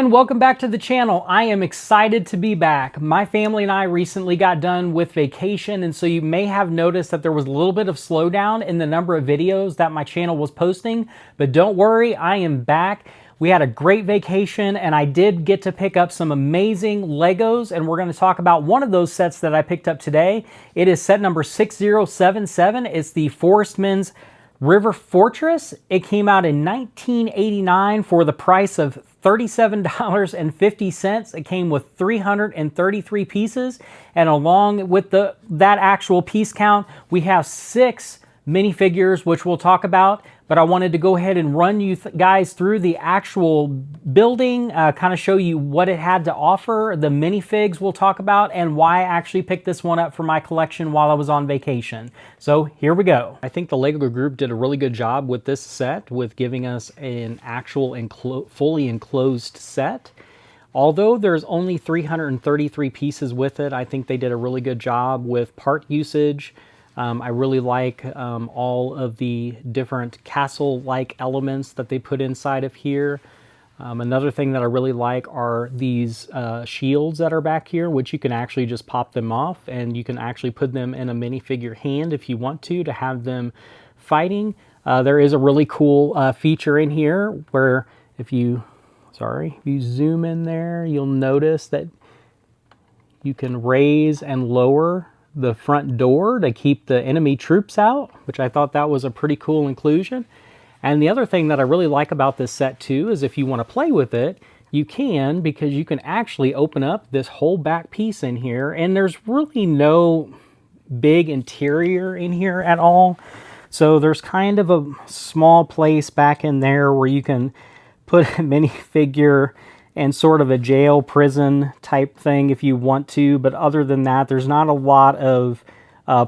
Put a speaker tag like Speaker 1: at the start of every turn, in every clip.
Speaker 1: And welcome back to the channel. I am excited to be back. My family and I recently got done with vacation, and so you may have noticed that there was a little bit of slowdown in the number of videos that my channel was posting, but don't worry, I am back. We had a great vacation, and I did get to pick up some amazing Legos, and we're going to talk about one of those sets that I picked up today. It is set number 6077. It's the Forestman's River Fortress. It came out in 1989 for the price of $37.50. It came with 333 pieces, and along with that actual piece count, we have 6 minifigures, which we'll talk about. But I wanted to go ahead and run you guys through the actual building, kind of show you what it had to offer, the minifigs we'll talk about, and why I actually picked this one up for my collection while I was on vacation. So here we go. I think the Lego group did a really good job with this set, with giving us an actual fully enclosed set. Although there's only 333 pieces with it, I think they did a really good job with part usage. I really like all of the different castle-like elements that they put inside of here. Another thing that I really like are these shields that are back here, which you can actually just pop them off, and you can actually put them in a minifigure hand if you want to have them fighting. There is a really cool feature in here where if you zoom in there, you'll notice that you can raise and lower the front door to keep the enemy troops out, which I thought that was a pretty cool inclusion. And the other thing that I really like about this set too is if you want to play with it, you can, because you can actually open up this whole back piece in here, and there's really no big interior in here at all. So there's kind of a small place back in there where you can put a minifigure and sort of a jail prison type thing if you want to, but other than that, there's not a lot of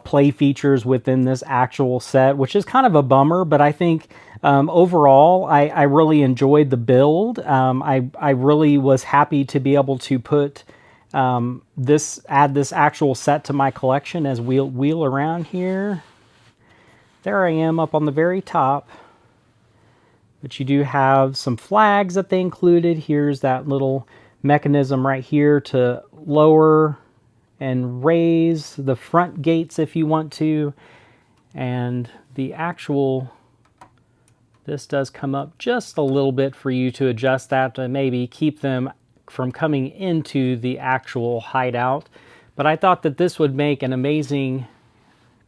Speaker 1: play features within this actual set, which is kind of a bummer. But I think overall, I really enjoyed the build. I really was happy to be able to put add this actual set to my collection as we wheel around here. There I am up on the very top. But you do have some flags that they included. Here's that little mechanism right here to lower and raise the front gates if you want to. And the actual, this does come up just a little bit for you to adjust that to maybe keep them from coming into the actual hideout. But I thought that this would make an amazing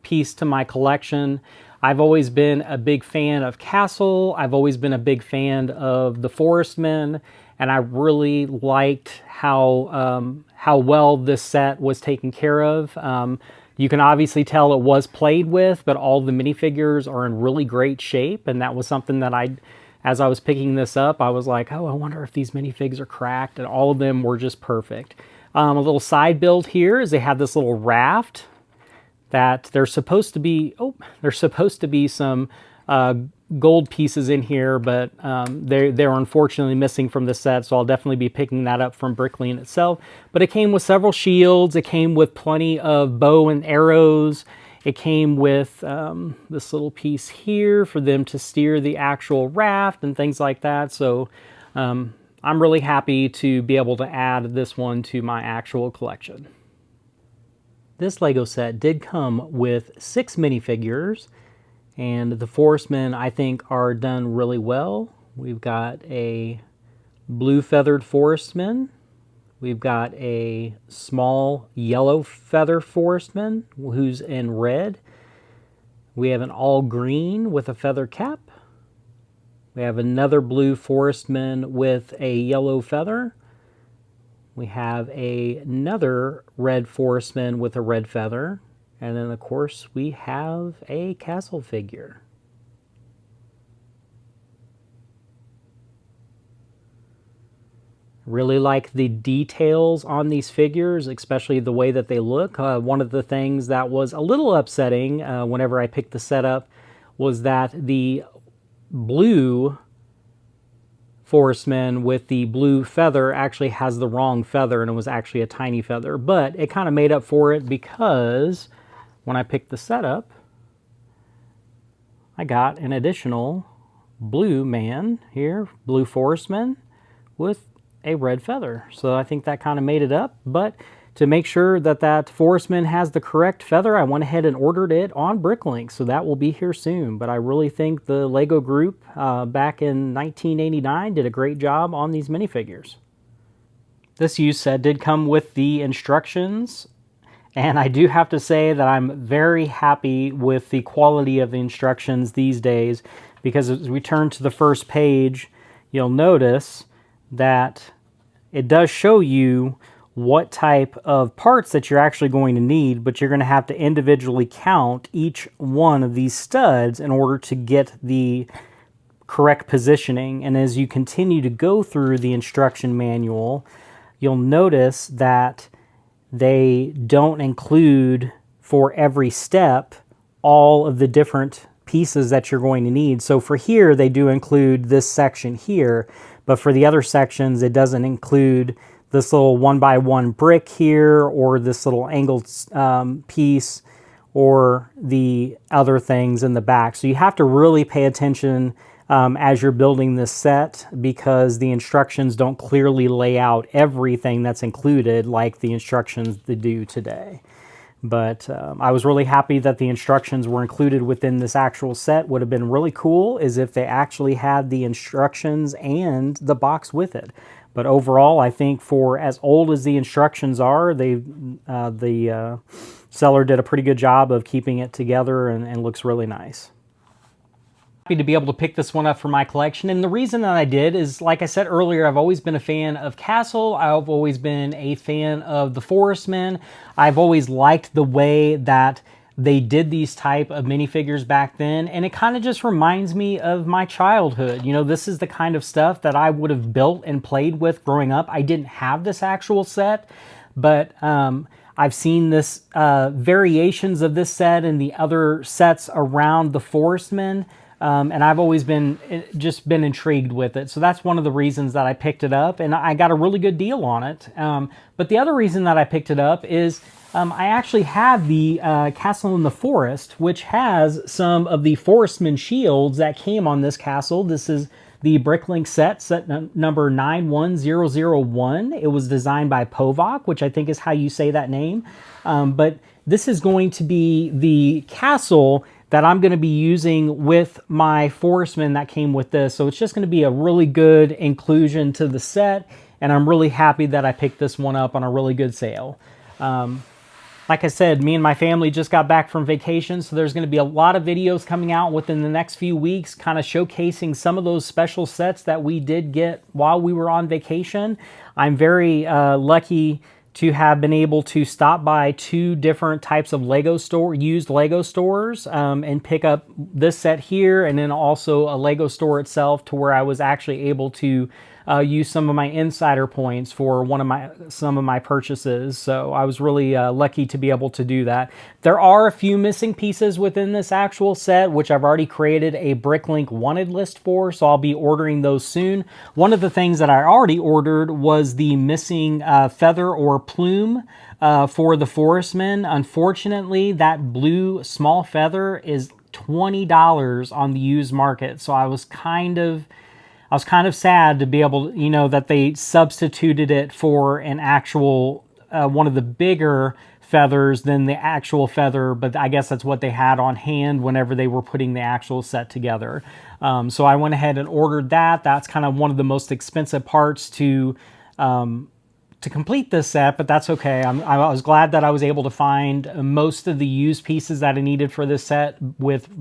Speaker 1: piece to my collection. I've always been a big fan of Castle. I've always been a big fan of the Forestmen, and I really liked how well this set was taken care of. You can obviously tell it was played with, but all the minifigures are in really great shape, and that was something that as I was picking this up, I was like, oh, I wonder if these minifigs are cracked, and all of them were just perfect. A little side build here is they have this little raft that there's supposed to be some gold pieces in here, but they're unfortunately missing from the set, so I'll definitely be picking that up from Bricklane itself. But it came with several shields, it came with plenty of bow and arrows, it came with this little piece here for them to steer the actual raft and things like that. So I'm really happy to be able to add this one to my actual collection. This Lego set did come with 6 minifigures, and the Forestmen I think are done really well. We've got a blue feathered Forestman. We've got a small yellow feather Forestman who's in red. We have an all green with a feather cap. We have another blue Forestman with a yellow feather. We have another red Forestman with a red feather. And then, of course, we have a castle figure. Really like the details on these figures, especially the way that they look. One of the things that was a little upsetting whenever I picked the set up was that the blue Forestman with the blue feather actually has the wrong feather, and it was actually a tiny feather. But it kind of made up for it because when I picked the set up, I got an additional blue man here, blue Forestman, with a red feather. So I think that kind of made it up. But to make sure that that Forestman has the correct feather, I went ahead and ordered it on Bricklink. So that will be here soon. But I really think the Lego group back in 1989 did a great job on these minifigures. This used set did come with the instructions. And I do have to say that I'm very happy with the quality of the instructions these days, because as we turn to the first page, you'll notice that it does show you what type of parts that you're actually going to need, but you're going to have to individually count each one of these studs in order to get the correct positioning. And as you continue to go through the instruction manual, you'll notice that they don't include for every step all of the different pieces that you're going to need. So for here, they do include this section here, but for the other sections, it doesn't include this little 1x1 brick here, or this little angled piece, or the other things in the back. So you have to really pay attention as you're building this set, because the instructions don't clearly lay out everything that's included like the instructions they do today. But I was really happy that the instructions were included within this actual set. Would have been really cool is if they actually had the instructions and the box with it. But overall, I think for as old as the instructions are, the seller did a pretty good job of keeping it together, and looks really nice. Happy to be able to pick this one up for my collection, and the reason that I did is, like I said earlier, I've always been a fan of Castle. I've always been a fan of the Forestman. I've always liked the way that they did these type of minifigures back then, and it kind of just reminds me of my childhood. You know, this is the kind of stuff that I would have built and played with growing up. I didn't have this actual set, but I've seen this variations of this set and the other sets around the Forestman. And I've always been intrigued with it. So that's one of the reasons that I picked it up, and I got a really good deal on it. But the other reason that I picked it up is I actually have the Castle in the Forest, which has some of the Forestman shields that came on this castle. This is the Bricklink set number 91001. It was designed by Povok, which I think is how you say that name. But this is going to be the castle that I'm going to be using with my Forestman that came with this. So it's just going to be a really good inclusion to the set, and I'm really happy that I picked this one up on a really good sale. Like I said, me and my family just got back from vacation, so there's going to be a lot of videos coming out within the next few weeks, kind of showcasing some of those special sets that we did get while we were on vacation. I'm very lucky to have been able to stop by 2 different types of used Lego stores, and pick up this set here, and then also a Lego store itself, to where I was actually able to use some of my insider points for some of my purchases. So I was really lucky to be able to do that. There are a few missing pieces within this actual set, which I've already created a Bricklink wanted list for, so I'll be ordering those soon. One of the things that I already ordered was the missing feather or plume for the Forestman. Unfortunately, that blue small feather is $20 on the used market, so I was kind of sad to be able to, that they substituted it for an actual, one of the bigger feathers than the actual feather, but I guess that's what they had on hand whenever they were putting the actual set together. So I went ahead and ordered that. That's kind of one of the most expensive parts to complete this set, but that's okay. I was glad that I was able to find most of the used pieces that I needed for this set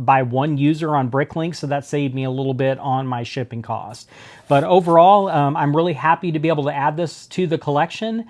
Speaker 1: by one user on Bricklink, so that saved me a little bit on my shipping cost. But overall, I'm really happy to be able to add this to the collection.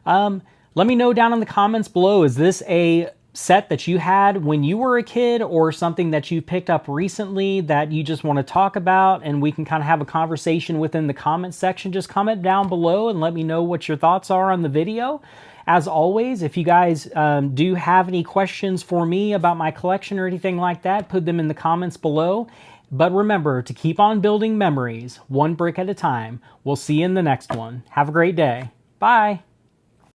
Speaker 1: Let me know down in the comments below, is this a set that you had when you were a kid, or something that you picked up recently that you just want to talk about, and we can kind of have a conversation within the comment section? Just comment down below and let me know what your thoughts are on the video. As always, if you guys do have any questions for me about my collection or anything like that, put them in the comments below. But remember to keep on building memories, one brick at a time. We'll see you in the next one. Have a great day. Bye.